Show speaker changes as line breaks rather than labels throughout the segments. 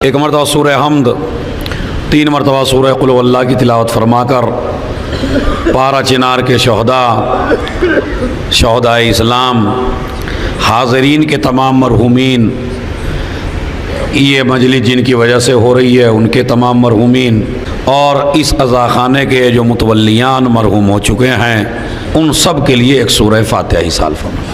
एक मरतबा सूरह हमद, 3 मरतबा सूरह कुल हुवल्लाह की तिलावत फरमाकर पारा चिनार के शहदाए इस्लाम, हाज़रीन के तमाम मरहूमीन, ये मजलिस जिनकी वजह से हो रही है उनके तमाम मरहूमीन और इस अज़ाख़ाने के जो मुतवल्लियान मरहूम हो चुके हैं उन सब के लिए एक सूरह फातिहा इसाल फरमाएं।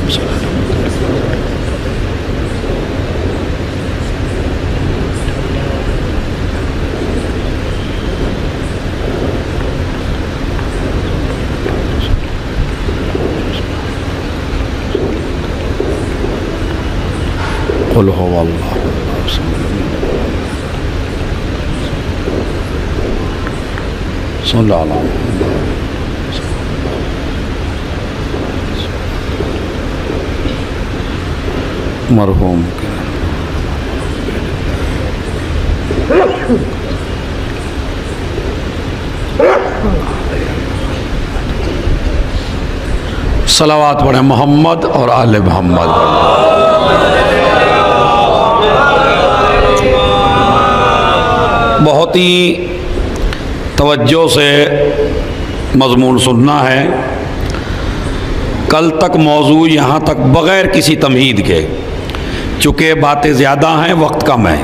कुल हुवल्लाह सल्लल्लाहु मरहूम सलावात पढ़े मोहम्मद और आले मोहम्मद। बहुत ही तवज्जो से मज़मून सुनना है। कल तक मौजू यहाँ तक बग़ैर किसी तमहीद के, चूँकि बातें ज़्यादा हैं वक्त कम है।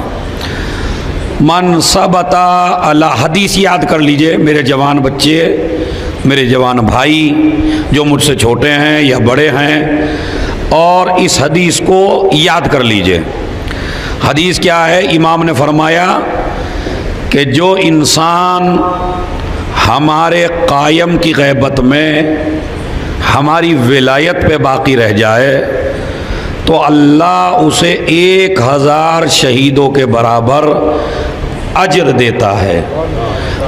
मन सबता अला हदीस याद कर लीजिए मेरे जवान बच्चे, मेरे जवान भाई जो मुझसे छोटे हैं या बड़े हैं, और इस हदीस को याद कर लीजिए। हदीस क्या है? इमाम ने फरमाया कि जो इंसान हमारे कायम की ग़ैबत में हमारी विलायत पे बाकी रह जाए तो अल्लाह उसे 1000 शहीदों के बराबर अजर देता है।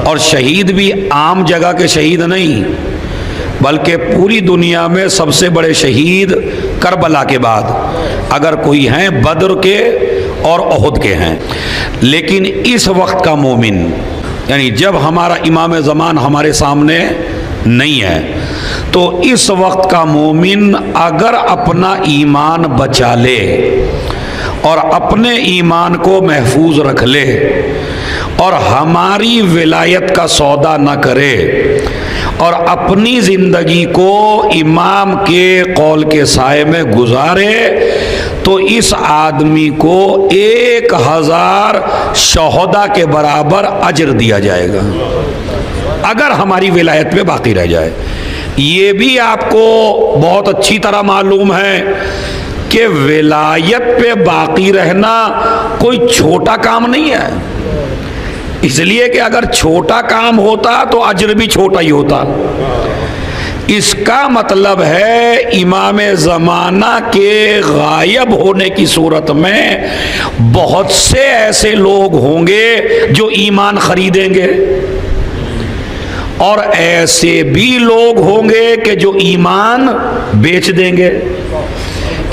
और शहीद भी आम जगह के शहीद नहीं, बल्कि पूरी दुनिया में सबसे बड़े शहीद करबला के बाद अगर कोई हैं बद्र के और ओहद के हैं। लेकिन इस वक्त का मोमिन, यानी जब हमारा इमाम ज़मान हमारे सामने नहीं है, तो इस वक्त का मोमिन अगर अपना ईमान बचा ले और अपने ईमान को महफूज रख ले और हमारी विलायत का सौदा न करे और अपनी ज़िंदगी को इमाम के कौल के साए में गुजारे, तो इस आदमी को 1000 शहदा के बराबर अजर दिया जाएगा अगर हमारी विलायत में बाकी रह जाए। ये भी आपको बहुत अच्छी तरह मालूम है कि विलायत पे बाकी रहना कोई छोटा काम नहीं है, इसलिए कि अगर छोटा काम होता तो अजर भी छोटा ही होता। इसका मतलब है इमाम ज़माना के गायब होने की सूरत में बहुत से ऐसे लोग होंगे जो ईमान खरीदेंगे और ऐसे भी लोग होंगे कि जो ईमान बेच देंगे।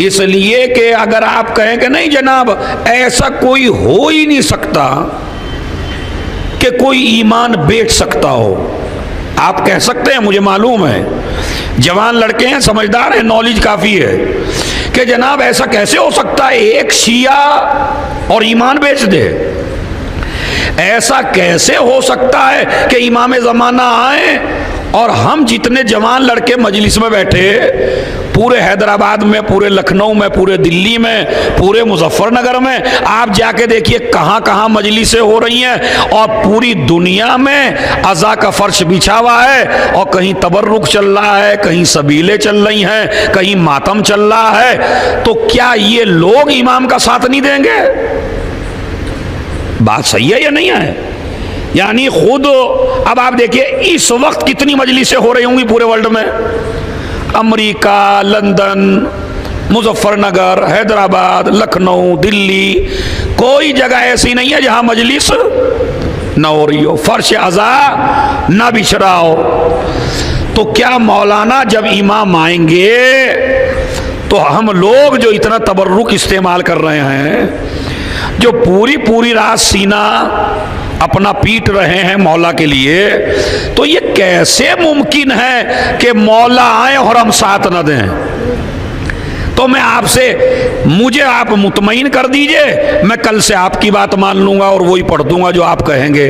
इसलिए कि अगर आप कहें कि नहीं जनाब ऐसा कोई हो ही नहीं सकता कि कोई ईमान बेच सकता हो, आप कह सकते हैं, मुझे मालूम है जवान लड़के हैं, समझदार हैं, नॉलेज काफ़ी है, कि जनाब ऐसा कैसे हो सकता है एक शिया और ईमान बेच दे। ऐसा कैसे हो सकता है कि इमाम ज़माना आए और हम जितने जवान लड़के मजलिस में बैठे, पूरे हैदराबाद में, पूरे लखनऊ में, पूरे दिल्ली में, पूरे मुजफ्फरनगर में, आप जाके देखिए कहाँ कहाँ मजलिसें हो रही हैं और पूरी दुनिया में अज़ा का फर्श बिछा हुआ है और कहीं तबर्रुक चल रहा है, कहीं सबीलें चल रही हैं, कहीं मातम चल रहा है। तो क्या ये लोग इमाम का साथ नहीं देंगे? बात सही है या नहीं है? यानी खुद अब आप देखिए इस वक्त कितनी मजलिसें हो रही होंगी पूरे वर्ल्ड में, अमेरिका, लंदन, मुजफ्फरनगर, हैदराबाद, लखनऊ, दिल्ली, कोई जगह ऐसी नहीं है जहां मजलिस न हो रही हो, फर्श अज़ा न बिछ रहा हो। तो क्या मौलाना जब इमाम आएंगे तो हम लोग जो इतना तबर्रुक इस्तेमाल कर रहे हैं, जो पूरी पूरी रात सीना अपना पीट रहे हैं मौला के लिए, तो ये कैसे मुमकिन है कि मौला आए और हम साथ न दें? तो मैं आपसे, मुझे आप मुतमईन कर दीजिए, मैं कल से आपकी बात मान लूंगा और वही पढ़ दूंगा जो आप कहेंगे।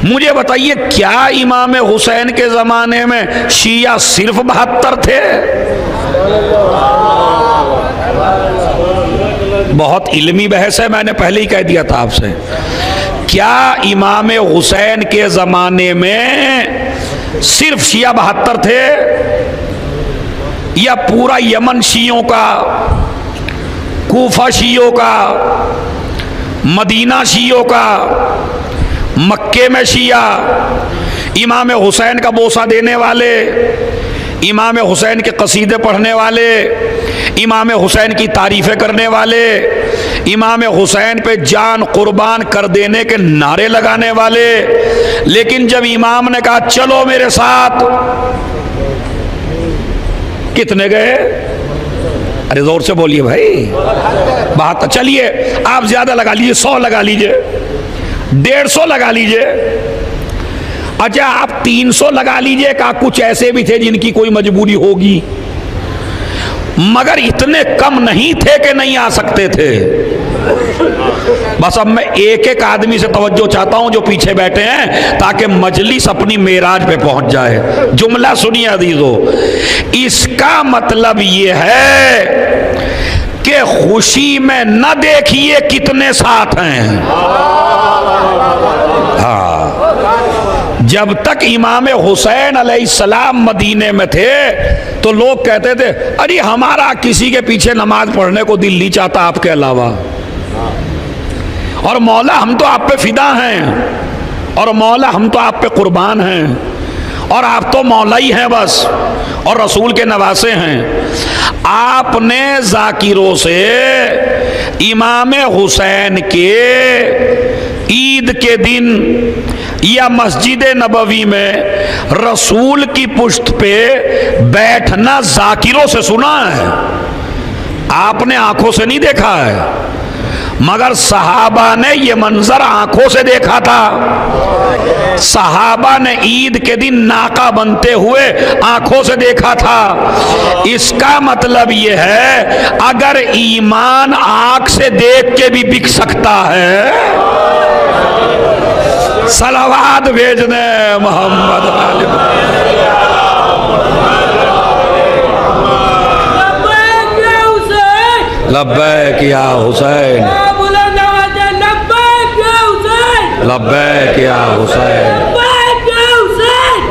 मुझे बताइए, क्या इमाम हुसैन के ज़माने में शिया सिर्फ 72 थे? बहुत इल्मी बहस है, मैंने पहले ही कह दिया था आपसे। क्या इमाम हुसैन के ज़माने में सिर्फ शिया 72 थे, या पूरा यमन शियों का, कूफा शियों का, मदीना शियों का, मक्के में शिया, इमाम हुसैन का बोसा देने वाले, इमाम हुसैन के कसीदे पढ़ने वाले, इमाम हुसैन की तारीफ़ें करने वाले, इमाम हुसैन पे जान कुर्बान कर देने के नारे लगाने वाले। लेकिन जब इमाम ने कहा चलो मेरे साथ, कितने गए? अरे जोर से बोलिए भाई। 72। चलिए आप ज्यादा लगा लीजिए, 100 लगा लीजिए, 150 लगा लीजिए, अच्छा आप 300 लगा लीजिए। का कुछ ऐसे भी थे जिनकी कोई मजबूरी होगी, मगर इतने कम नहीं थे कि नहीं आ सकते थे। बस अब मैं एक एक आदमी से तवज्जो चाहता हूं जो पीछे बैठे हैं, ताकि मजलिस अपनी मेराज पे पहुंच जाए। जुमला सुनिए अजीजों, इसका मतलब ये है कि खुशी में न देखिए कितने साथ हैं। हाँ, जब तक इमाम हुसैन अलैहिस्सलाम मदीने में थे तो लोग कहते थे अरे हमारा किसी के पीछे नमाज पढ़ने को दिल नहीं चाहता आपके अलावा, और मौला हम तो आप पे फिदा हैं, और मौला हम तो आप पे कुर्बान हैं, और आप तो मौला ही हैं बस, और रसूल के नवासे हैं। आपने जाकिरों से इमाम हुसैन के ईद के दिन या मस्जिद नबवी में रसूल की पुश्त पे बैठना जाकिरों से सुना है, आपने आंखों से नहीं देखा है, मगर सहाबा ने ये मंजर आंखों से देखा था। सहाबा ने ईद के दिन नाका बनते हुए आंखों से देखा था। इसका मतलब ये है अगर ईमान आंख से देख के भी बिक सकता है, सलावात भेजने मोहम्मद लब्बैक या हुसैन, लब्बैक या हुसैन,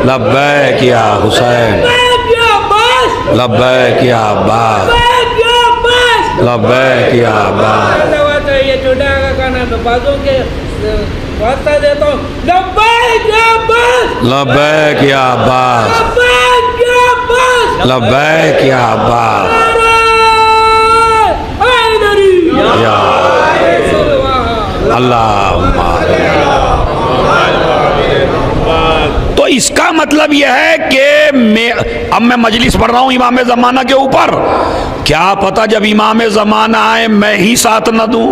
लब्बैक या हुसैन, लब्बैक या अब्बास, लब्बैक या अब्बास।
ये छोटा गाना तो बाजों के वास्ता देता हूँ। लब्बैक या अब्बास,
लब्बैक या अब्बास,
लब्बैक या अब्बास,
लब्बैक या अब्बास। अल्लाह। तो इसका मतलब यह है कि अब मैं मजलिस पढ़ रहा हूं इमाम ज़माना के ऊपर, क्या पता जब इमाम ज़माना आए मैं ही साथ न दूं,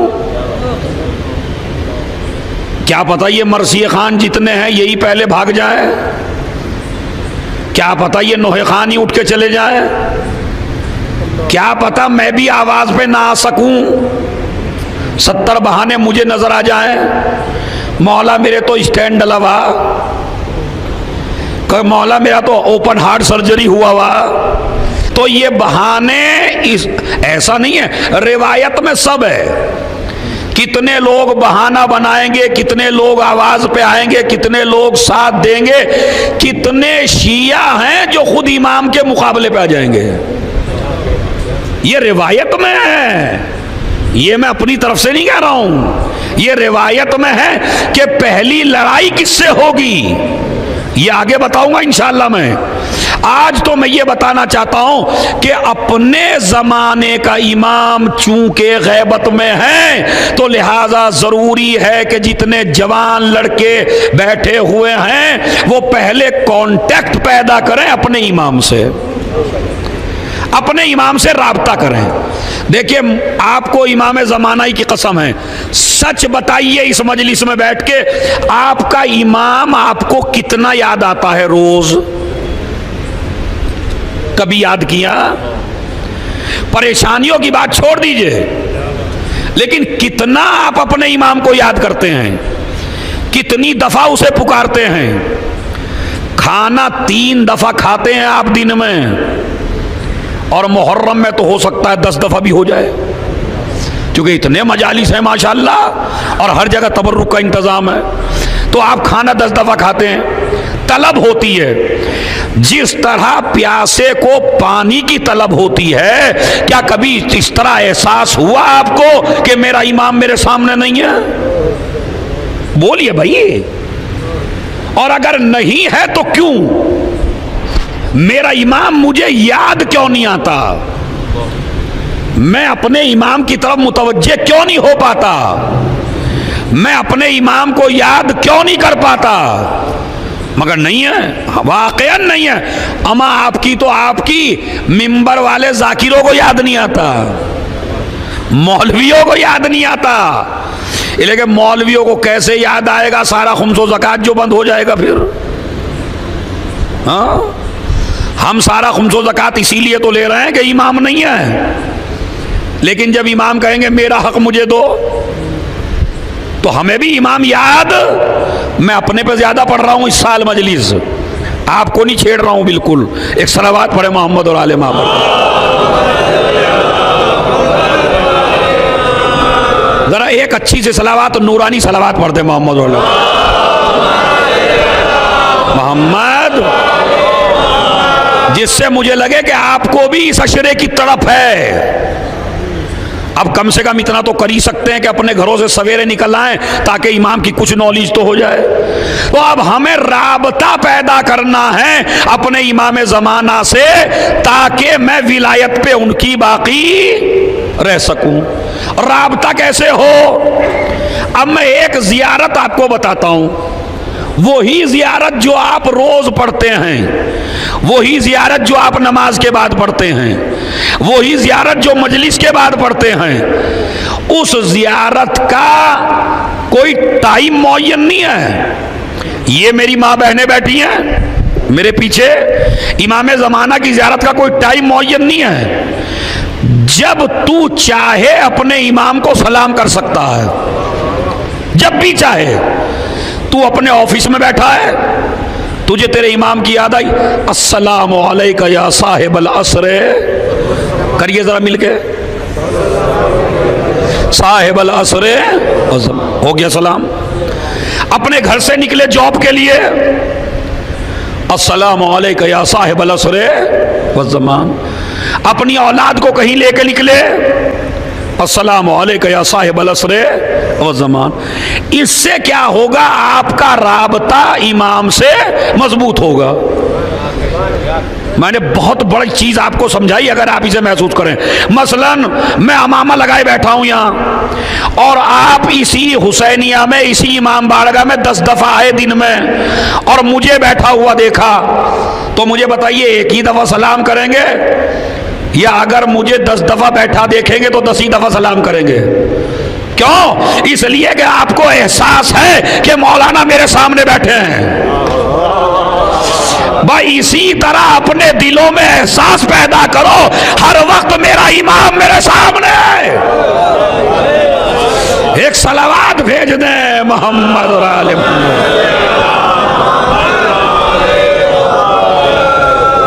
क्या पता ये मरसी खान जितने हैं यही पहले भाग जाए, क्या पता ये नोहे खान ही उठ के चले जाए, क्या पता मैं भी आवाज पे ना आ सकूं, 70 बहाने मुझे नजर आ जाए, मौला मेरे तो स्टैंड डलावा, मौला मेरा तो ओपन हार्ट सर्जरी हुआ हुआ। तो ये बहाने ऐसा नहीं है, रिवायत में सब है। कितने लोग बहाना बनाएंगे, कितने लोग आवाज पे आएंगे, कितने लोग साथ देंगे, कितने शिया हैं जो खुद इमाम के मुकाबले पे आ जाएंगे। ये रिवायत में है, ये मैं अपनी तरफ से नहीं कह रहा हूं, ये रिवायत में है कि पहली लड़ाई किससे होगी ये आगे बताऊंगा इंशाअल्लाह। मैं आज तो मैं ये बताना चाहता हूं कि अपने जमाने का इमाम चूंकि गैबत में है तो लिहाजा जरूरी है कि जितने जवान लड़के बैठे हुए हैं वो पहले कांटेक्ट पैदा करें अपने इमाम से, अपने इमाम से राब्ता करें। देखिए आपको इमाम ज़माना की कसम है, सच बताइए इस मजलिस में बैठ के आपका इमाम आपको कितना याद आता है रोज? कभी याद किया? परेशानियों की बात छोड़ दीजिए, लेकिन कितना आप अपने इमाम को याद करते हैं, कितनी दफा उसे पुकारते हैं। खाना 3 दफा खाते हैं आप दिन में, और मुहर्रम में तो हो सकता है 10 दफा भी हो जाए, क्योंकि इतने मजालिस हैं माशाल्लाह और हर जगह तबर्रुक का इंतजाम है। तो आप खाना 10 दफा खाते हैं। तलब होती है जिस तरह प्यासे को पानी की तलब होती है, क्या कभी इस तरह एहसास हुआ आपको कि मेरा इमाम मेरे सामने नहीं है? बोलिए भाई। और अगर नहीं है तो क्यों? मेरा इमाम मुझे याद क्यों नहीं आता? मैं अपने इमाम की तरफ मुतवज्जे क्यों नहीं हो पाता? मैं अपने इमाम को याद क्यों नहीं कर पाता? मगर नहीं है, वाकईन नहीं है। अमा आपकी तो आपकी मिंबर वाले जाकिरों को याद नहीं आता, मौलवियों को याद नहीं आता। लेकिन मौलवियों को कैसे याद आएगा? सारा खुम्सो ज़कात जो बंद हो जाएगा फिर। हाँ, हम सारा खुम्सो ज़कात इसीलिए तो ले रहे हैं कि इमाम नहीं है, लेकिन जब इमाम कहेंगे मेरा हक मुझे दो, तो हमें भी इमाम याद। मैं अपने पे ज्यादा पढ़ रहा हूं इस साल मजलिस, आपको नहीं छेड़ रहा हूं बिल्कुल। एक सलावात पढ़े मोहम्मद और आले मोहम्मद। जरा एक अच्छी सी सलावात, नूरानी सलावात पढ़ते मोहम्मद और मोहम्मद, जिससे मुझे लगे कि आपको भी इस अशरे की तड़प है। अब कम से कम इतना तो कर ही सकते हैं कि अपने घरों से सवेरे निकल आए ताकि इमाम की कुछ नॉलेज तो हो जाए। तो अब हमें राबता पैदा करना है अपने इमाम ज़माना से, ताकि मैं विलायत पे उनकी बाकी रह सकूं। राबता कैसे हो? अब मैं एक जियारत आपको बताता हूं, वही जियारत जो आप रोज पढ़ते हैं, वही जियारत जो आप नमाज के बाद पढ़ते हैं, वही जियारत जो मजलिस के बाद पढ़ते हैं। उस जियारत का कोई टाइम मुअय्यन नहीं है। ये मेरी माँ बहनें बैठी हैं मेरे पीछे, इमाम ज़माना की जियारत का कोई टाइम मुअय्यन नहीं है। जब तू चाहे अपने इमाम को सलाम कर सकता है, जब भी चाहे। तू अपने ऑफिस में बैठा है, तुझे तेरे इमाम की याद आई, अस्सलामु अलैका या साहिबल असरे, करिए जरा मिलके, साहिबल असरे, हो गया सलाम। अपने घर से निकले जॉब के लिए, अस्सलामु अलैका या साहिबल असरे वज़्ज़मान। अपनी औलाद को कहीं लेके निकले, अस्सलामु अलैका या साहिबल असरे वज़्ज़मान। इससे क्या होगा? आपका राबता इमाम से मजबूत होगा। मैंने बहुत बड़ी चीज आपको समझाई, अगर आप इसे महसूस करें। मसलन मैं अमामा लगाए बैठा हूं यहां, और आप इसी हुसैनिया में, इसी इमाम बारगाह में 10 दफा आए दिन में, और मुझे बैठा हुआ देखा, तो मुझे बताइए एक ही दफा सलाम करेंगे, या अगर मुझे 10 दफा बैठा देखेंगे तो 10 ही दफा सलाम करेंगे? क्यों? इसलिए कि आपको एहसास है कि मौलाना मेरे सामने बैठे हैं। भाई इसी तरह अपने दिलों में एहसास पैदा करो, हर वक्त मेरा इमाम मेरे सामने है। एक सलावात भेज दें मोहम्मद और आले मोहम्मद।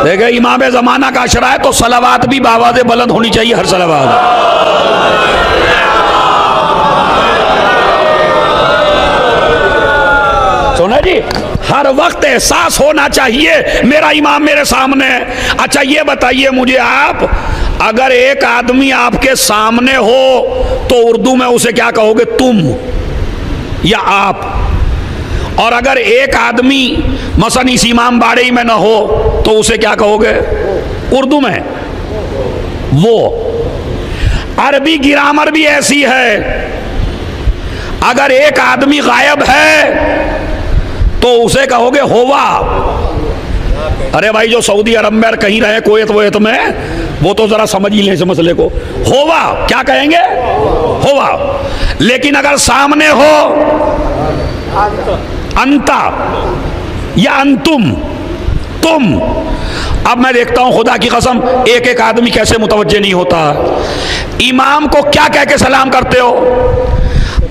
देखिए इमाम ज़माना का अशरा है, तो सलावात भी बावाज़े बुलंद होनी चाहिए, हर सलावात। सुना जी, हर वक्त एहसास होना चाहिए मेरा इमाम मेरे सामने है। अच्छा ये बताइए मुझे आप, अगर एक आदमी आपके सामने हो तो उर्दू में उसे क्या कहोगे? तुम या आप। और अगर एक आदमी मसलन इस इमाम बाड़े में ना हो तो उसे क्या कहोगे उर्दू में? वो। अरबी ग्रामर भी ऐसी है, अगर एक आदमी गायब है तो उसे कहोगे होवा। अरे भाई जो सऊदी अरब में कहीं रहे, कुवैत वोयत में, वो तो जरा समझ ही लें इस मसले को। होवा क्या कहेंगे? होवा। लेकिन अगर सामने हो अंता या अंतुम, तुम। अब मैं देखता हूं खुदा की कसम एक एक आदमी कैसे मुतवज्जे नहीं होता। इमाम को क्या कह के सलाम करते हो?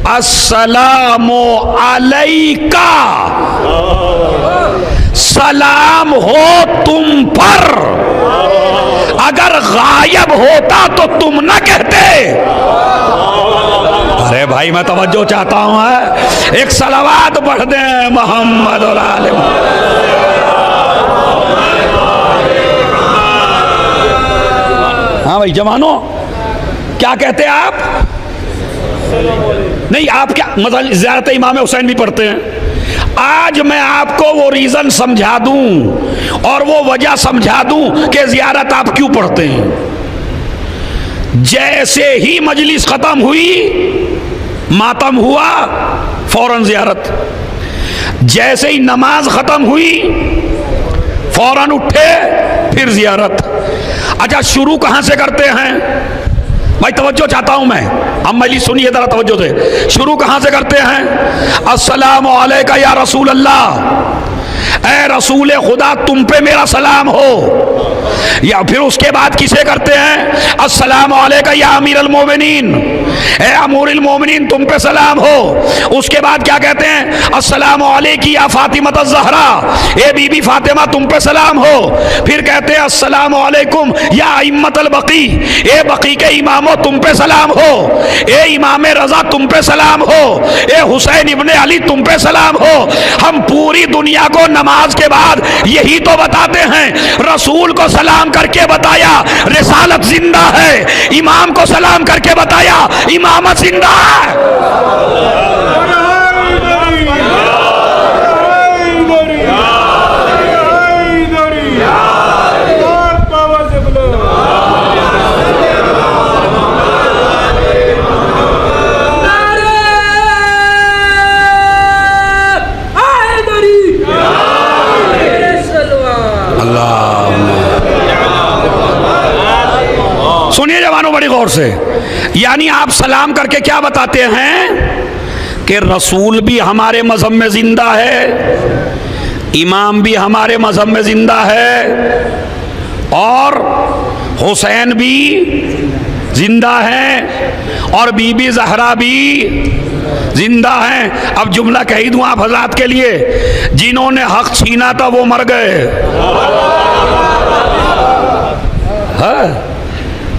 अस्सलामु अलैका, सलाम हो तुम पर। अगर गायब होता तो तुम न कहते। अरे भाई मैं तवज्जो चाहता हूं, एक सलावात पढ़ दें मोहम्मद और आले। हाँ भाई जवानों, क्या कहते हैं आप? नहीं आप क्या मतलब ज़ियारत इमाम हुसैन भी पढ़ते हैं? आज मैं आपको वो रीज़न समझा दूं और वो वजह समझा दूं कि ज़ियारत आप क्यों पढ़ते हैं। जैसे ही मजलिस ख़त्म हुई, मातम हुआ, फौरन ज़ियारत। जैसे ही नमाज ख़त्म हुई, फौरन उठे, फिर ज़ियारत। अच्छा शुरू कहाँ से करते हैं भाई? तवज्जो चाहता हूं मैं, अब मजलिस सुनिए जरा तवज्जो से। शुरू कहां से करते हैं? अस्सलामु अलैका या रसूल अल्लाह, ए रसूल खुदा तुम पे मेरा सलाम हो। या फिर उसके बाद किसे करते हैं? अस्सलामु अलैका या अमीरुल मोमिनीन, ए अमीरुल मोमिनीन तुम पे सलाम हो। उसके बाद क्या कहते हैं? अस्सलामु अलैकी या फातिमा ज़हरा, ए बीबी फातिमा तुम पे सलाम हो। फिर कहते हैं अस्सलामु अलैकुम या अइम्मतल बकी, ए बकी के इमामों तुम पे सलाम हो। ए इमाम रजा तुम पे सलाम हो। ए हुसैन इब्ने अली तुम पे सलाम हो। हम पूरी दुनिया को नमाज के बाद यही तो बताते हैं। रसूल को सलाम करके बताया रिसालत जिंदा है, इमाम को सलाम करके बताया इमामत जिंदा है। सुनिए जवानों बड़ी गौर से, यानी आप सलाम करके क्या बताते हैं कि रसूल भी हमारे मजहब में जिंदा है, इमाम भी हमारे मजहब में जिंदा है और हुसैन भी जिंदा है और बीबी ज़हरा भी जिंदा हैं। अब जुमला कह ही दूं आप हजरात के लिए, जिन्होंने हक छीना था वो मर गए, हाँ?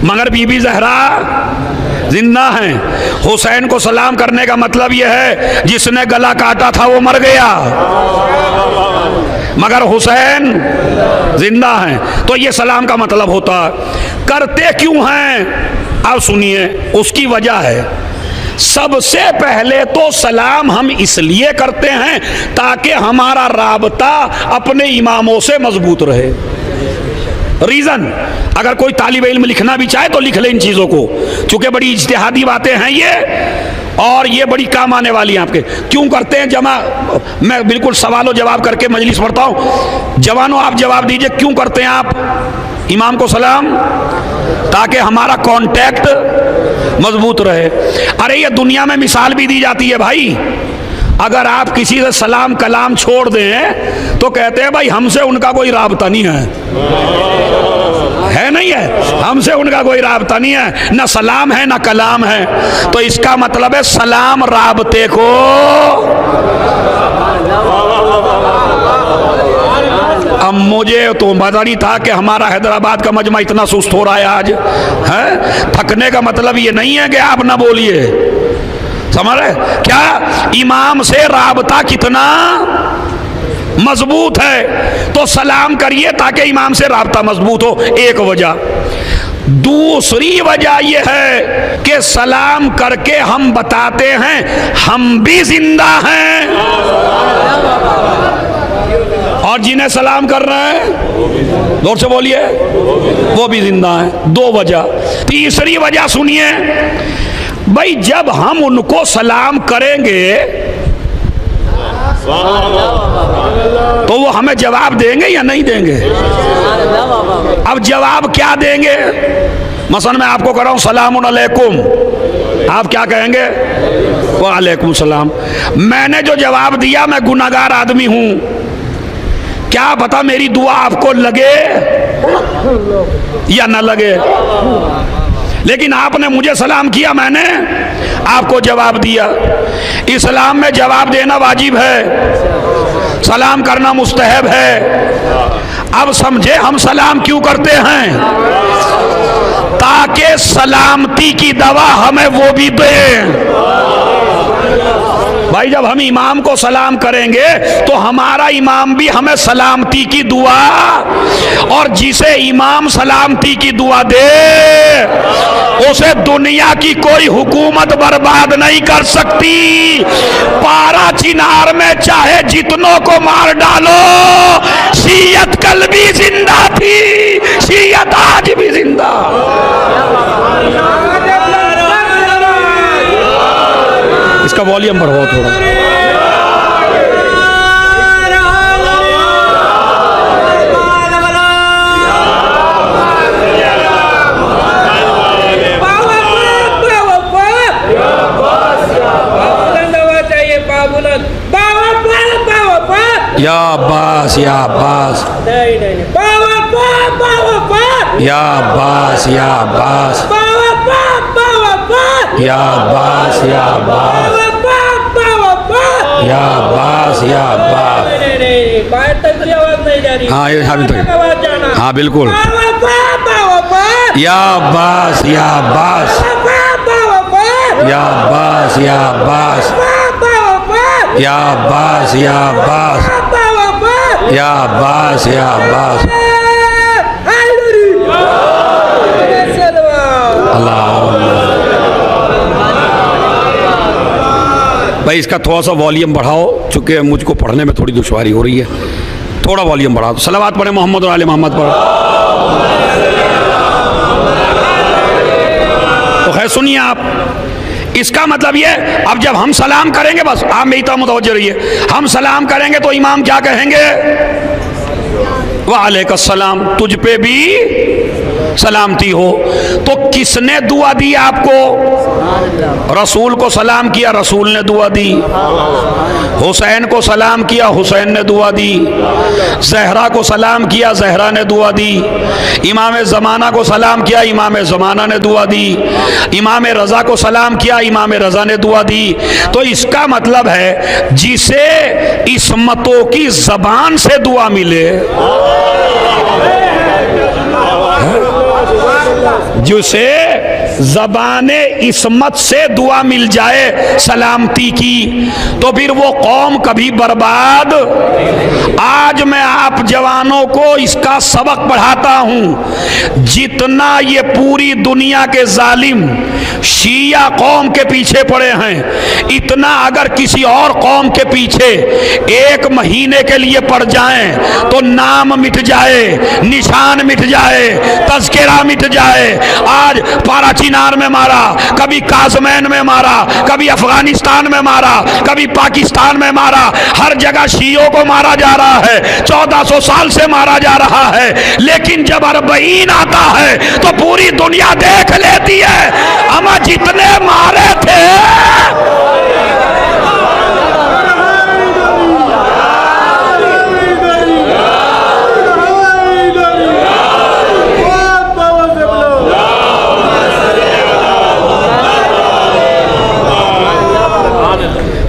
मगर बीबी ज़हरा जिंदा हैं। हुसैन को सलाम करने का मतलब यह है जिसने गला काटा था वो मर गया, मगर हुसैन जिंदा हैं। तो ये सलाम का मतलब होता। करते क्यों हैं अब सुनिए, उसकी वजह है। सबसे पहले तो सलाम हम इसलिए करते हैं ताकि हमारा राबता अपने इमामों से मजबूत रहे। रीज़न, अगर कोई तालिब इल्म लिखना भी चाहे तो लिख ले इन चीज़ों को, चूँकि बड़ी इज्तिहादी बातें हैं ये और ये बड़ी काम आने वाली हैं आपके। क्यों करते हैं जमा? मैं बिल्कुल सवालों जवाब करके मजलिस पढ़ता हूँ। जवानों आप जवाब दीजिए, क्यों करते हैं आप इमाम को सलाम? ताकि हमारा कांटेक्ट मजबूत रहे। अरे ये दुनिया में मिसाल भी दी जाती है भाई, अगर आप किसी से सलाम कलाम छोड़ दें तो कहते हैं भाई हमसे उनका कोई राबता नहीं है, है नहीं है, हमसे उनका कोई राबता नहीं है, ना सलाम है ना कलाम है। तो इसका मतलब है सलाम राबते को। अब मुझे तो पता नहीं था कि हमारा हैदराबाद का मजमा इतना सुस्त हो रहा है आज, है? थकने का मतलब ये नहीं है कि आप ना बोलिए, समझ रहे क्या? इमाम से राबता कितना मजबूत है, तो सलाम करिए ताकि इमाम से राबता मजबूत हो, एक वजह। दूसरी वजह यह है कि सलाम करके हम बताते हैं हम भी जिंदा हैं और जिन्हें सलाम कर रहे हैं जोर से बोलिए वो भी जिंदा हैं। दो वजह। तीसरी वजह सुनिए भाई, जब हम उनको सलाम करेंगे तो वो हमें जवाब देंगे या नहीं देंगे? अब जवाब क्या देंगे? मसलन मैं आपको कर रहा हूं सलामुन अलैकुम, आप क्या कहेंगे? वालेकुम सलाम। मैंने जो जवाब दिया, मैं गुनाहगार आदमी हूं, क्या पता मेरी दुआ आपको लगे या ना लगे, लेकिन आपने मुझे सलाम किया, मैंने आपको जवाब दिया। इस्लाम में जवाब देना वाजिब है, सलाम करना मुस्तहब है। अब समझे हम सलाम क्यों करते हैं? ताकि सलामती की दवा हमें वो भी दे। भाई जब हम इमाम को सलाम करेंगे तो हमारा इमाम भी हमें सलामती की दुआ, और जिसे इमाम सलामती की दुआ दे उसे दुनिया की कोई हुकूमत बर्बाद नहीं कर सकती। पारा चिनार में चाहे जितनों को मार डालो, शीयत कल भी जिंदा थी, शीयत आज भी जिंदा। इसका वॉल्यूम बढ़ाओ थोड़ा। या अब्बास, या अब्बास, या अब्बास, या अब्बास, या अब्बास, या अब्बास, या अब्बास, या अब्बास। हाँ ये हाँ बिल्कुल। या अब्बास, या अब्बास, या अब्बास, या अब्बास, या अब्बास, या अब्बास, या अब्बास, या अब्बास। भाई इसका थोड़ा सा वॉल्यूम बढ़ाओ, चूँकि मुझको पढ़ने में थोड़ी दुश्वारी हो रही है, थोड़ा वॉल्यूम बढ़ाओ। सलावत पढ़े मोहम्मद और आले मोहम्मद पर। तो खैर सुनिए आप, इसका मतलब ये, अब जब हम सलाम करेंगे, बस आप मेरी तरफ मुतवज्जो रहिए, हम सलाम करेंगे तो इमाम क्या कहेंगे? वालेकुम, तुझ पे भी सलामती हो। तो किसने दुआ दी आपको? रसूल को सलाम किया, रसूल ने दुआ दी। हुसैन को सलाम किया, हुसैन ने दुआ दी। जहरा को सलाम किया, जहरा ने दुआ दी। इमाम ज़माना को सलाम किया, इमाम ज़माना ने दुआ दी। इमाम रज़ा को सलाम किया, इमाम रज़ा ने दुआ दी। तो इसका मतलब है जिसे इस्मतों की ज़बान से दुआ मिले, जिसे ज़बाने इस्मत से दुआ मिल जाए सलामती की, तो फिर वो कौम कभी बर्बाद। आज मैं आप जवानों को इसका सबक पढ़ाता हूँ। जितना ये पूरी दुनिया के जालिम शिया कौम के पीछे पड़े हैं, इतना अगर किसी और कौम के पीछे एक महीने के लिए पड़ जाएं तो नाम मिट जाए, निशान मिट जाए, तज़किरा मिट जाए। आज पारा चिनार में मारा, कभी काज़मैन में मारा, कभी अफगानिस्तान में मारा, कभी पाकिस्तान में मारा, हर जगह शियों को मारा जा रहा है। 1400 साल से मारा जा रहा है, लेकिन जब अरबईन आता है तो पूरी दुनिया देख लेती है हम जितने मारे थे।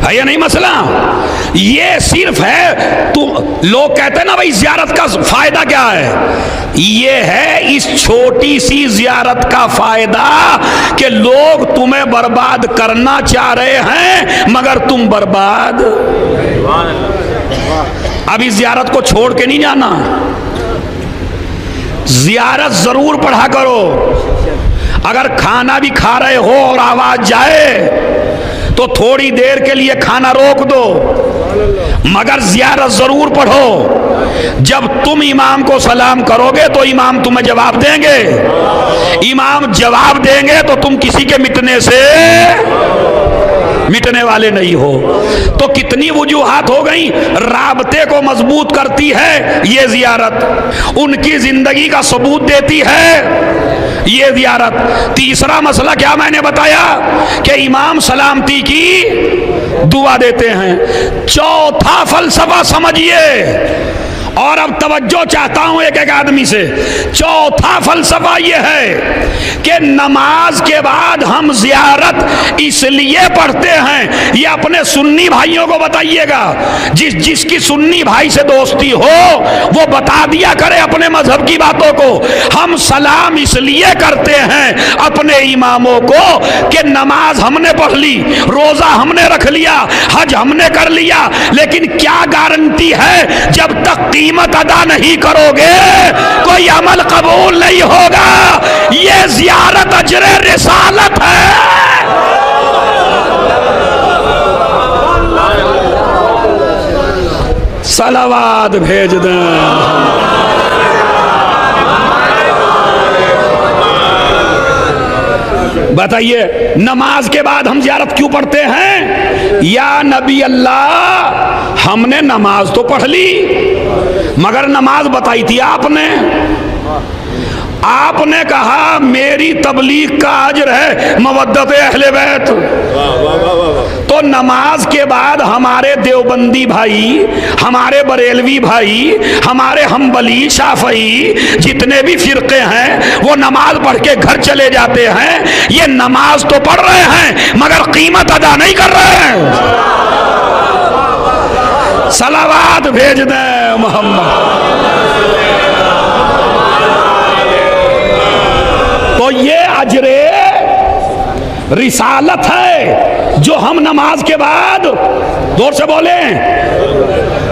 है या नहीं मसला? ये सिर्फ है, तो लोग कहते हैं ना भाई ज़ियारत का फायदा क्या है? ये है इस छोटी सी ज़ियारत का फायदा कि लोग तुम्हें बर्बाद करना चाह रहे हैं, मगर तुम बर्बाद। अब इस ज़ियारत को छोड़ के नहीं जाना, ज़ियारत जरूर पढ़ा करो। अगर खाना भी खा रहे हो और आवाज जाए तो थोड़ी देर के लिए खाना रोक दो, मगर ज़ियारत जरूर पढ़ो। जब तुम इमाम को सलाम करोगे तो इमाम तुम्हें जवाब देंगे, इमाम जवाब देंगे तो तुम किसी के मिटने वाले नहीं हो। तो कितनी वजूहात हो गई, राबते को मजबूत करती है ये ज़ियारत, उनकी जिंदगी का सबूत देती है ये ज़ियारत। तीसरा मसला क्या मैंने बताया कि इमाम सलामती की दुआ देते हैं। चौथा फलसफा समझिए, और अब तवज्जो चाहता हूं एक एक आदमी से। चौथा फलसफा यह है कि नमाज के बाद हम जियारत इसलिए पढ़ते हैं, ये अपने सुन्नी भाइयों को बताइएगा। जिसकी सुन्नी भाई से दोस्ती हो वो बता दिया करे अपने मजहब की बातों को। हम सलाम इसलिए करते हैं अपने इमामों को कि नमाज हमने पढ़ ली, रोजा हमने रख लिया, हज हमने कर लिया, लेकिन क्या गारंटी है जब तक कीमत अदा नहीं करोगे कोई अमल कबूल नहीं होगा। ये जियारत अजरे रिसालत है। सलावात भेज दें। बताइए नमाज के बाद हम जियारत क्यों पढ़ते हैं? या नबी अल्लाह हमने नमाज तो पढ़ ली, मगर नमाज बताई थी आपने कहा मेरी तबलीग का अजर है मवद्दत अहले बैत। तो नमाज के बाद हमारे देवबंदी भाई, हमारे बरेलवी भाई, हमारे हम्बली शाफई जितने भी फिरके हैं वो नमाज पढ़ के घर चले जाते हैं। ये नमाज तो पढ़ रहे हैं मगर कीमत अदा नहीं कर रहे हैं। सलावात भेज दें मोहम्मद। तो ये अजरे रिसालत है जो हम नमाज के बाद, जोर से बोले,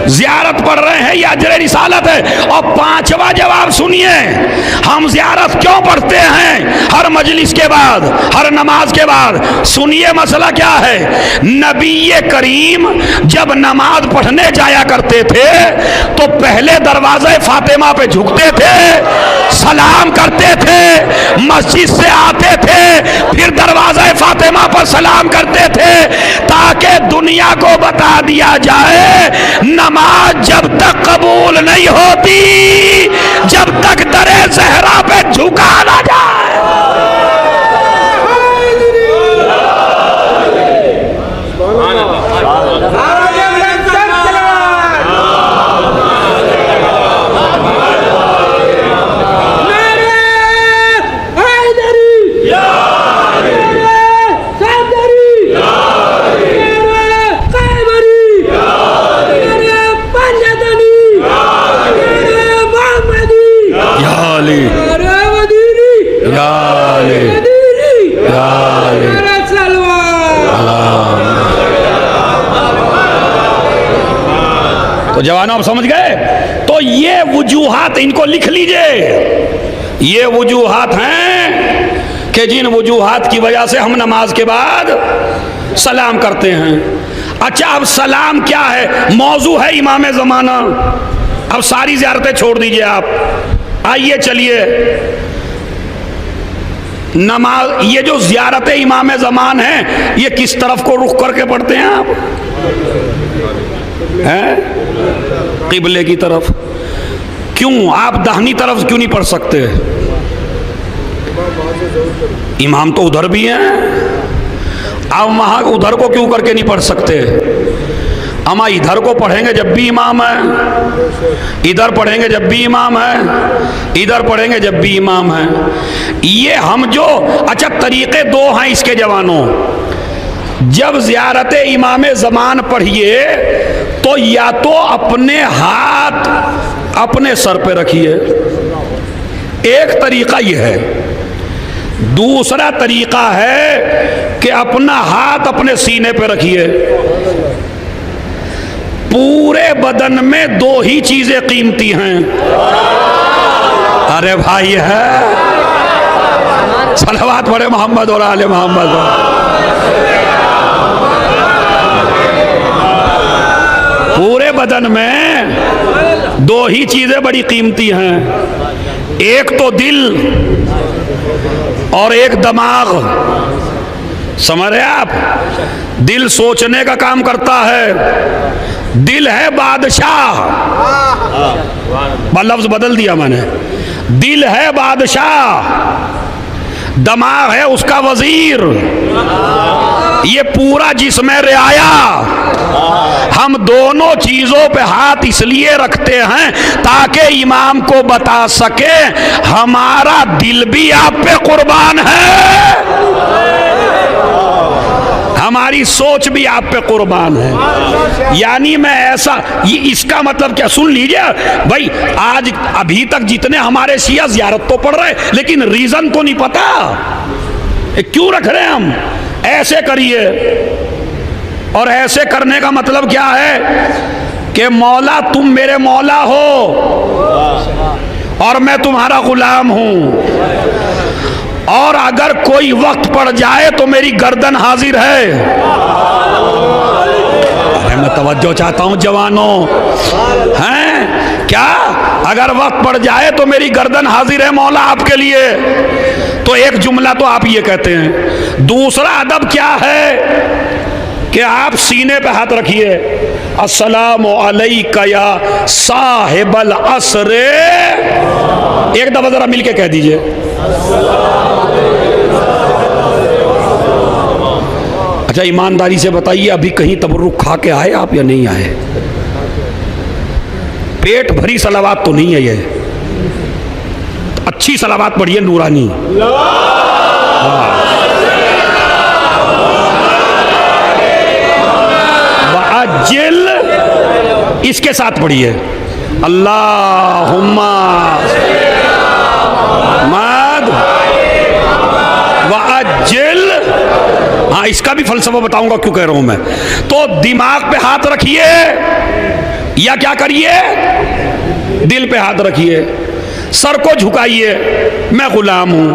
जियारत पढ़ रहे हैं, ये अजरे रिसालत है। और पांचवा जवाब सुनिए, हम जियारत क्यों पढ़ते हैं हर मजलिस के बाद, हर नमाज के बाद? सुनिए मसला क्या है। नबी करीम जब नमाज पढ़ने जाया करते थे तो पहले दरवाजे फातिमा पे झुकते थे, सलाम करते थे, मस्जिद से आते थे, फिर दरवाजे फातिमा पर सलाम करते थे, ताकि दुनिया को बता दिया जाए नमाज जब तक कबूल नहीं होती जब तक दरे ज़हरा पे झुका ना जाए। तो जवानों आप समझ गए? तो ये वजूहात इनको लिख लीजिए। ये वजूहात हैं कि जिन वजूहात की वजह से हम नमाज के बाद सलाम करते हैं। अच्छा अब सलाम क्या है? मौजू है इमाम ज़माना। अब सारी ज़ियारतें छोड़ दीजिए आप। आइए चलिए नमाज, ये जो ज़ियारत इमाम ज़मान है ये किस तरफ को रुख करके पढ़ते हैं आप? हैं? किबले की तरफ। क्यों आप दाहिनी तरफ क्यों नहीं पढ़ सकते? इमाम तो उधर भी हैं, आप वहां उधर को क्यों करके नहीं पढ़ सकते? अमा इधर को पढ़ेंगे जब भी इमाम है, इधर पढ़ेंगे जब भी इमाम है, इधर पढ़ेंगे जब भी इमाम है। ये हम जो, अच्छा तरीके दो हैं इसके जवानों। जब ज़ियारत इमाम ज़मान पढ़िए तो या तो अपने हाथ अपने सर पे रखिए, एक तरीका यह है। दूसरा तरीका है कि अपना हाथ अपने सीने पे रखिए। पूरे बदन में दो ही चीजें कीमती हैं। अरे भाई है, सलावत पढ़े मोहम्मद और आले मोहम्मद। पूरे बदन में दो ही चीजें बड़ी कीमती हैं, एक तो दिल और एक दिमाग। समझ रहे आप? दिल सोचने का काम करता है, दिल है बादशाह। लफ्ज बदल दिया मैंने, दिल है बादशाह, दमाग है उसका वजीर, ये पूरा जिस्म रियाया। हम दोनों चीजों पे हाथ इसलिए रखते हैं ताकि इमाम को बता सके हमारा दिल भी आप पे कुर्बान है, हमारी सोच भी आप पे कुर्बान है। यानी मैं ऐसा, ये इसका मतलब क्या, सुन लीजिए भाई, आज अभी तक जितने हमारे शिया ज़ियारत तो पढ़ रहे, लेकिन रीजन तो नहीं पता क्यों रख रहे हैं हम। ऐसे करिए, और ऐसे करने का मतलब क्या है कि मौला तुम मेरे मौला हो और मैं तुम्हारा गुलाम हूं, और अगर कोई वक्त पड़ जाए तो मेरी गर्दन हाजिर है। अरे मैं तवज्जो चाहता हूं जवानों, हैं क्या, अगर वक्त पड़ जाए तो मेरी गर्दन हाजिर है मौला आपके लिए। तो एक जुमला तो आप ये कहते हैं। दूसरा अदब क्या है कि आप सीने पे हाथ रखिए, अस्सलामु अलैका या साहिबल असरे, एक दफा जरा मिलके कह दीजिए। अच्छा ईमानदारी से बताइए, अभी कहीं तबरुक खा के आए आप या नहीं आए? पेट भरी सलावात तो नहीं है ये, तो अच्छी सलावात पढ़िए नूरानी। वाजिल इसके साथ पढ़िए, अल्लाहुम्मा मद वाजिल। हाँ, इसका भी फलसफा बताऊंगा क्यों कह रहा हूं मैं। तो दिमाग पे हाथ रखिए या क्या करिए, दिल पे हाथ रखिए, सर को झुकाइए, मैं गुलाम हूं।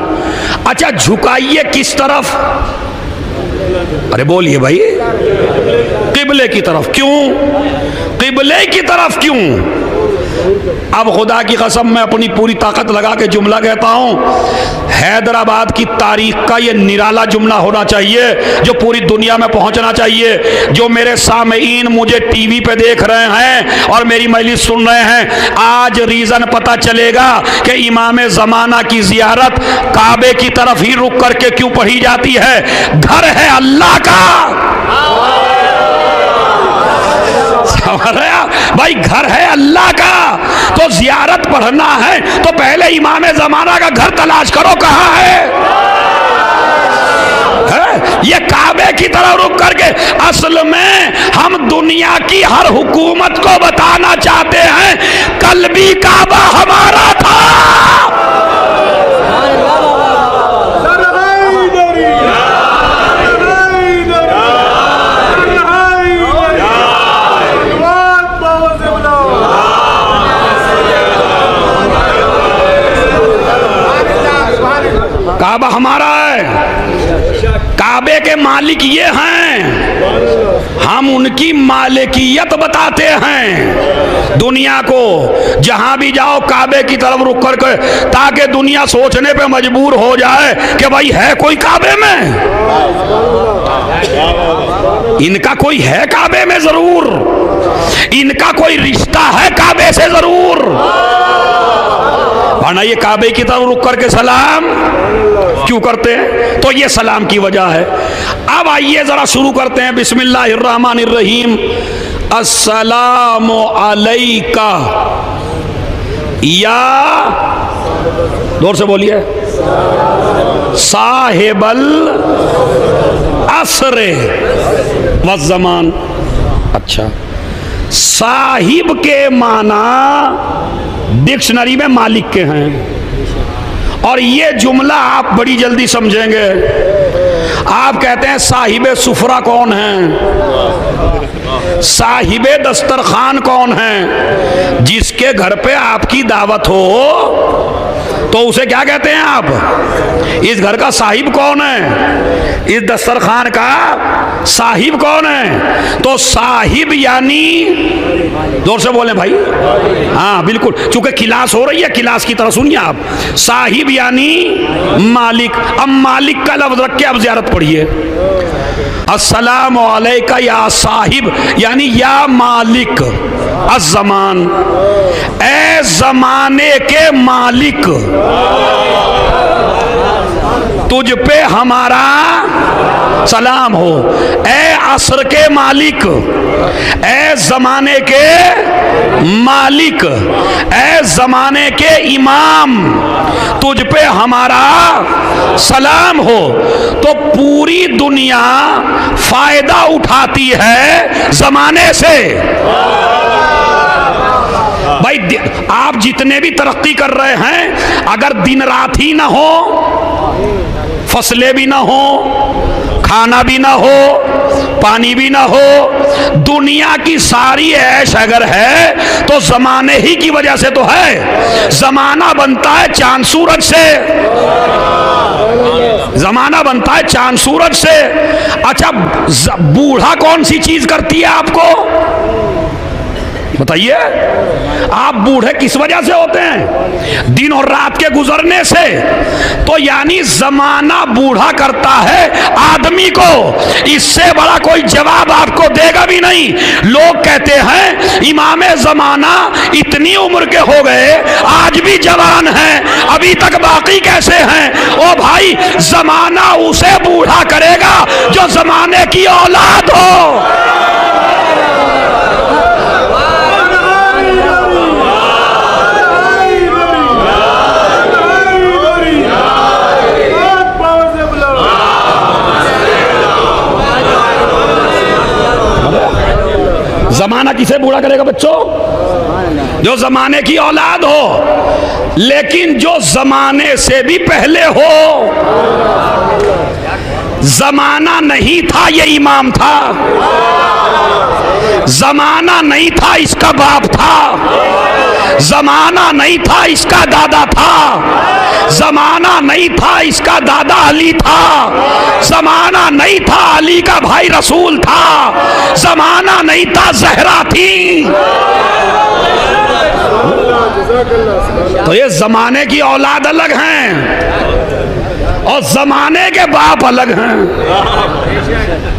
अच्छा झुकाइए किस तरफ? अरे बोलिए भाई, किबले की तरफ। क्यों किबले की तरफ क्यों? अब खुदा की कसम मैं अपनी पूरी ताकत लगा के जुमला कहता हूं, हैदराबाद की तारीख का ये निराला जुमला होना चाहिए जो पूरी दुनिया में पहुंचना चाहिए। जो मेरे सामीन मुझे टीवी पे देख रहे हैं और मेरी मजलिस सुन रहे हैं, आज रीजन पता चलेगा कि इमाम ज़माना की जियारत काबे की तरफ ही रुक करके क्यों पढ़ी जाती है। घर है अल्लाह का, भाई घर है अल्लाह का, तो जियारत पढ़ना है तो पहले इमाम ज़माना का घर तलाश करो कहां है? ये काबे की तरफ रुक करके, असल में हम दुनिया की हर हुकूमत को बताना चाहते हैं कल भी काबा हमारा था। काबा हमारा है, काबे के मालिक ये हैं, हम उनकी मालिकियत बताते हैं दुनिया को। जहां भी जाओ काबे की तरफ रुक करके, ताकि दुनिया सोचने पे मजबूर हो जाए कि भाई है कोई काबे में, इनका कोई है काबे में जरूर, इनका कोई रिश्ता है काबे से जरूर। वरना ये काबे की तरफ रुक करके सलाम क्यों करते हैं? तो ये सलाम की वजह है। अब आइए जरा शुरू करते हैं, बिस्मिल्लाहिर्रहमानिर्रहीम। अस्सलामु अलैका या, जोर से बोलिए, साहिबल असरे वज़्ज़मान। अच्छा, साहिब के माना डिक्शनरी में मालिक के हैं, और ये जुमला आप बड़ी जल्दी समझेंगे। आप कहते हैं साहिबे सुफरा कौन है? साहिबे दस्तरखान कौन है? जिसके घर पे आपकी दावत हो तो उसे क्या कहते हैं आप? इस घर का साहिब कौन है? इस दस्तरखान का साहिब कौन है? तो साहिब यानी, जोर से बोले भाई, हाँ बिल्कुल, चूंकि किलास हो रही है, किलास की तरह सुनिए आप। साहिब यानी मालिक। अब मालिक का लफ्ज रख के अब ज़ियारत पढ़िए, अस्सलामु अलैका या साहिब यानी या मालिक अज़्ज़मान, ए ज़माने के मालिक। तुझ पे हमारा सलाम हो। ए असर के मालिक, ए जमाने के मालिक, ए जमाने के इमाम, तुझ पे हमारा सलाम हो। तो पूरी दुनिया फायदा उठाती है जमाने से। भाई आप जितने भी तरक्की कर रहे हैं, अगर दिन रात ही ना हो, फसलें भी ना हो, खाना भी ना हो, पानी भी ना हो, दुनिया की सारी ऐश अगर है तो जमाने ही की वजह से तो है। जमाना बनता है चांद सूरज से, जमाना बनता है चांद सूरज से। अच्छा, बूढ़ा कौन सी चीज करती है आपको बताइए? आप बूढ़े किस वजह से होते हैं? दिन और रात के गुजरने से। तो यानी जमाना बूढ़ा करता है आदमी को, इससे बड़ा कोई जवाब आपको देगा भी नहीं। लोग कहते हैं इमामे जमाना इतनी उम्र के हो गए आज भी जवान हैं, अभी तक बाकी कैसे हैं? ओ भाई, जमाना उसे बूढ़ा करेगा जो जमाने की औलाद हो। जमाना किसे बूढ़ा करेगा बच्चों? जो जमाने की औलाद हो। लेकिन जो जमाने से भी पहले हो, जमाना नहीं था ये इमाम था, जमाना नहीं था इसका बाप था, जमाना नहीं था इसका दादा था, जमाना नहीं था इसका दादा अली था, जमाना नहीं था अली का भाई रसूल था, जमाना नहीं था जहरा थी। तो ये जमाने की औलाद अलग हैं और जमाने के बाप अलग हैं।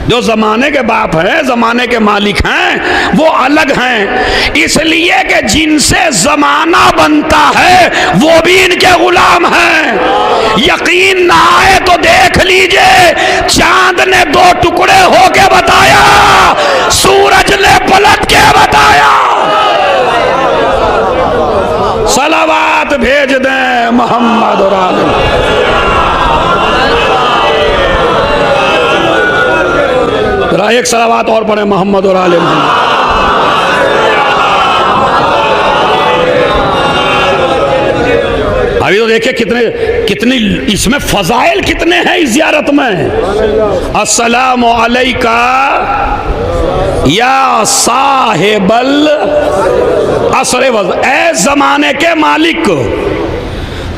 जो जमाने के बाप हैं, जमाने के मालिक हैं, वो अलग हैं। इसलिए कि जिनसे जमाना बनता है वो भी इनके गुलाम हैं। यकीन ना आए तो देख लीजिए, चांद ने दो टुकड़े होके बताया, सूरज ने पलट के बताया। सलावात भेज दें मोहम्मद और आले। एक सलावात और पढ़े मोहम्मद और आले मोहम्मद। अभी तो देखिए कितनी इसमें फजाइल कितने हैं इस ज़ियारत में। अस्सलामु अलैका या साहिबल असरे वज़, ए जमाने के मालिक।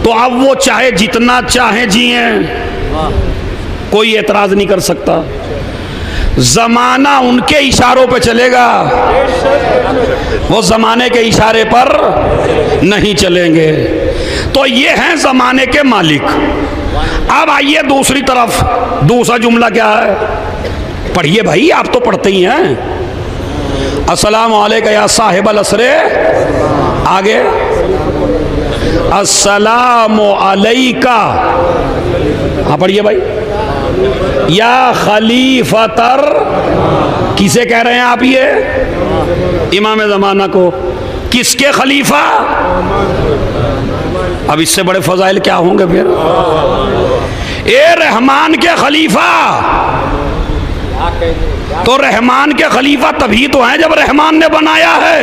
तो अब वो चाहे जितना चाहे जिए, कोई एतराज नहीं कर सकता। जमाना उनके इशारों पे चलेगा, वो जमाने के इशारे पर नहीं चलेंगे। तो ये हैं जमाने के मालिक। अब आइए दूसरी तरफ, दूसरा जुमला क्या है? पढ़िए भाई, आप तो पढ़ते ही हैं। अस्सलामु अलैका या साहिबल असरे, आगे अस्सलामु अलैका, हाँ पढ़िए भाई। या खलीफतर, किसे कह रहे हैं आप? ये इमाम ज़माना को। किसके खलीफा? अब इससे बड़े फजाइल क्या होंगे फिर? ए रहमान के खलीफा। तो रहमान के खलीफा तभी तो हैं जब रहमान ने बनाया है।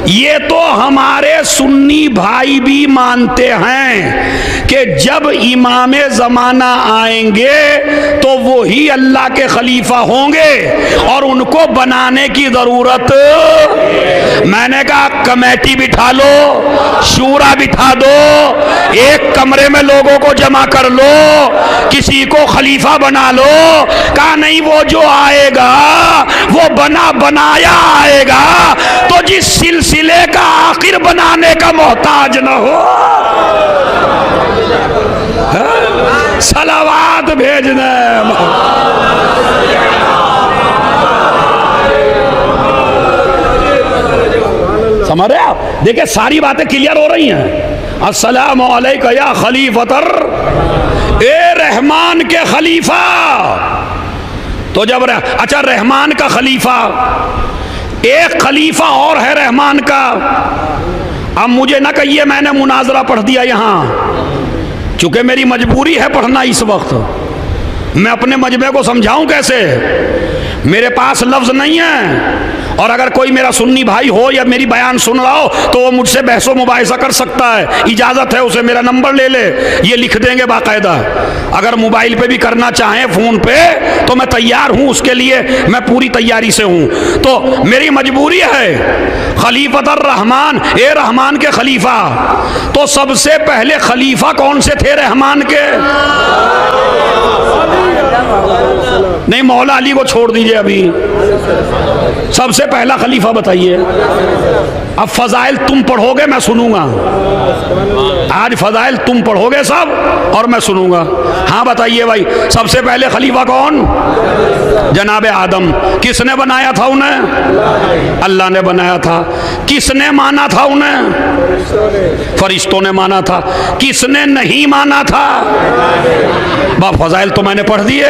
ये तो हमारे सुन्नी भाई भी मानते हैं कि जब इमामे ज़माना आएंगे तो वो ही अल्लाह के खलीफा होंगे और उनको बनाने की ज़रूरत। मैंने कहा कमेटी बिठा लो, शूरा बिठा दो, एक कमरे में लोगों को जमा कर लो, किसी को खलीफा बना लो। कहा नहीं, वो जो आएगा वो बना बनाया आएगा, तो जिस सिलसिले का आखिर बनाने का मोहताज न हो। सलावात भेज दे। समझ रहे आप? देखिए सारी बातें क्लियर हो रही हैं। अस्सलामु अलैका या खलीफतर, ए रहमान के खलीफा। तो जब अच्छा रहमान का खलीफा, एक खलीफा और है रहमान का। अब मुझे ना कहिए मैंने मुनाजरा पढ़ दिया यहाँ, चूंकि मेरी मजबूरी है पढ़ना इस वक्त। मैं अपने मजमे को समझाऊं कैसे, मेरे पास लफ्ज नहीं है। और अगर कोई मेरा सुन्नी भाई हो या मेरी बयान सुन रहा हो तो वो मुझसे बहसो मुबाहिसा कर सकता है, इजाज़त है उसे, मेरा नंबर ले ले, ये लिख देंगे बाकायदा। अगर मोबाइल पे भी करना चाहें फ़ोन पे तो मैं तैयार हूँ, उसके लिए मैं पूरी तैयारी से हूँ। तो मेरी मजबूरी है। खलीफतर रहमान, ए रहमान के खलीफा। तो सबसे पहले खलीफा कौन से थे रहमान के? नहीं, मौला अली को छोड़ दीजिए अभी, सबसे पहला खलीफा बताइए। अब फजाइल तुम पढ़ोगे मैं सुनूंगा, आज फजाइल तुम पढ़ोगे सब और मैं सुनूंगा। हाँ बताइए भाई, सबसे पहले खलीफा कौन? जनाबे आदम। किसने बनाया था उन्हें? अल्लाह ने बनाया था। किसने माना था उन्हें? फरिश्तों ने माना था। किसने नहीं माना था? फजाइल तो मैंने पढ़ दिए।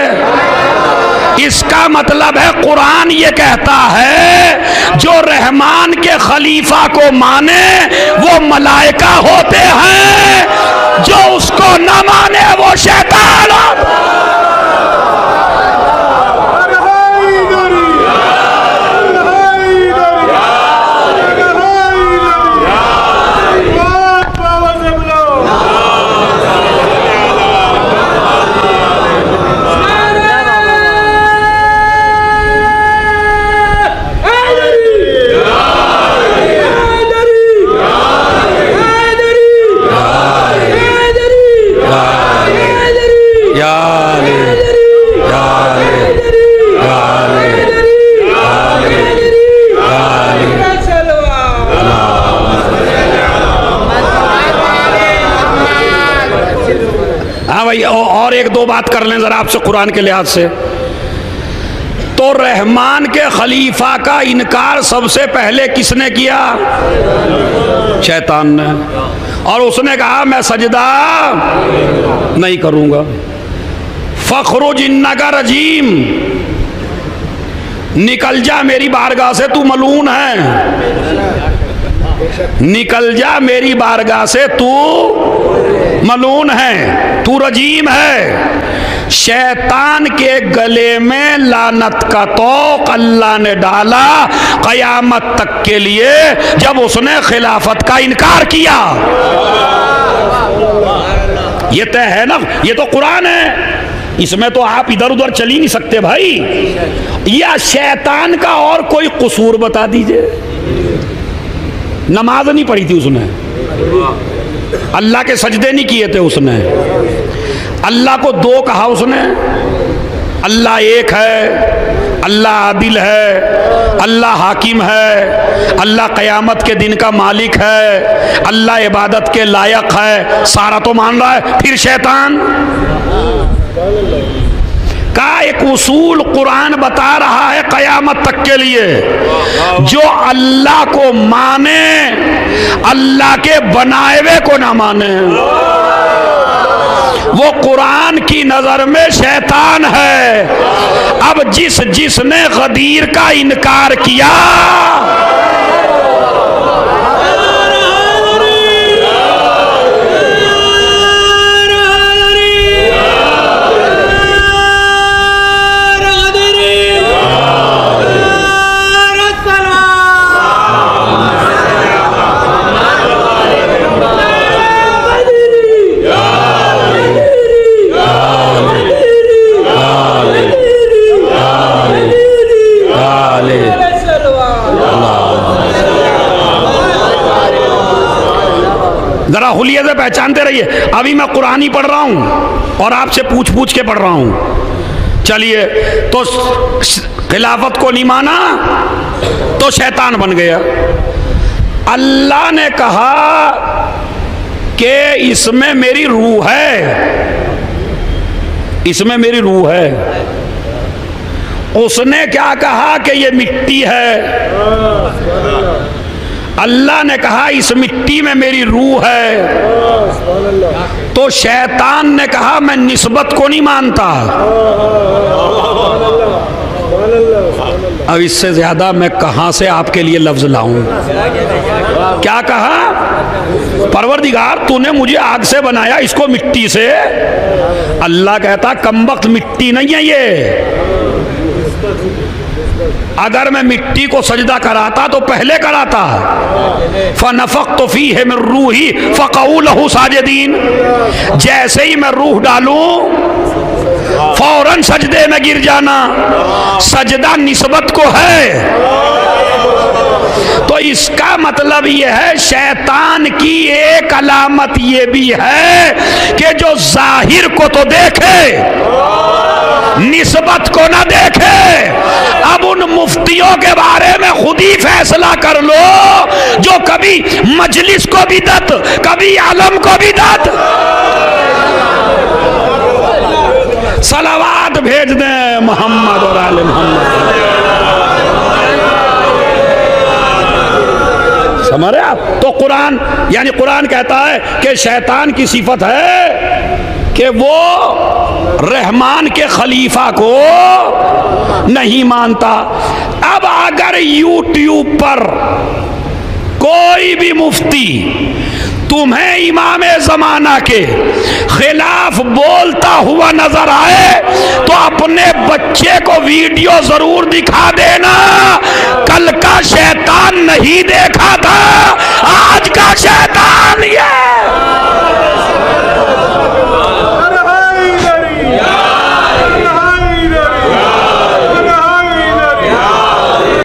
इसका मतलब है कुरान ये कहता है जो रहमान के खलीफा को माने वो मलाइका होते हैं, जो उसको न माने वो शैतान होता है। और एक दो बात कर लें जरा आपसे कुरान के लिहाज से। तो रहमान के खलीफा का इनकार सबसे पहले किसने किया? शैतान ने। और उसने कहा मैं सजदा नहीं करूंगा। फखरुज इन्नका रजीम, निकल जा मेरी बारगाह से, तू मलून है। निकल जा मेरी बारगाह से, तू मलून है, तू रजीम है। शैतान के गले में लानत का तोक अल्लाह ने डाला कयामत तक के लिए, जब उसने खिलाफत का इनकार किया। ये तय है ना, ये तो कुरान है, इसमें तो आप इधर उधर चल ही नहीं सकते भाई। या शैतान का और कोई कसूर बता दीजिए। नमाज नहीं पढ़ी थी उसने, अल्लाह के सजदे नहीं किए थे उसने, अल्लाह को दो कहा उसने। अल्लाह एक है, अल्लाह आदिल है, अल्लाह हाकिम है, अल्लाह क़यामत के दिन का मालिक है, अल्लाह इबादत के लायक है, सारा तो मान रहा है। फिर शैतान का एक उसूल कुरान बता रहा है क़यामत तक के लिए, जो अल्लाह को माने, अल्लाह के बनाए हुए को ना माने, वो कुरान की नजर में शैतान है। अब जिसने गदीर का इनकार किया, जरा हुलिये से पहचानते रहिए। अभी मैं कुरान ही पढ़ रहा हूं और आपसे पूछ पूछ के पढ़ रहा हूं। चलिए, तो खिलाफत को नहीं माना तो शैतान बन गया। अल्लाह ने कहा कि इसमें मेरी रूह है, इसमें मेरी रूह है। उसने क्या कहा कि ये मिट्टी है। अल्लाह ने कहा इस मिट्टी में मेरी रूह है, तो शैतान ने कहा मैं निस्बत को नहीं मानता। अब इससे ज्यादा मैं कहां से आपके लिए लफ्ज लाऊं? क्या कहा? परवरदिगार तूने मुझे आग से बनाया, इसको मिट्टी से। अल्लाह कहता कमबख्त मिट्टी नहीं है ये। अगर मैं मिट्टी को सजदा कराता तो पहले कराता। फनफ़क़्तु फ़ीहि मिन रूही फ़क़ऊ लहू साजिदीन। जैसे ही मैं रूह डालूं फौरन सजदे में गिर जाना। सजदा निस्बत को है। तो इसका मतलब यह है शैतान की एक अलामत यह भी है कि जो जाहिर को तो देखे, निस्बत को ना देखे। अब उन मुफ्तियों के बारे में खुद ही फैसला कर लो जो कभी मजलिस को बिदअत, कभी आलम को बिदअत। सलावात भेज दें मोहम्मद और आले मोहम्मद। समझ रहे आप? तो कुरान यानी कुरान कहता है कि शैतान की सिफत है कि वो रहमान के खलीफा को नहीं मानता। अब अगर यूट्यूब पर कोई भी मुफ्ती तुम्हें इमाम ज़माना के खिलाफ बोलता हुआ नजर आए तो अपने बच्चे को वीडियो जरूर दिखा देना। कल का शैतान नहीं देखा था, आज का शैतान ये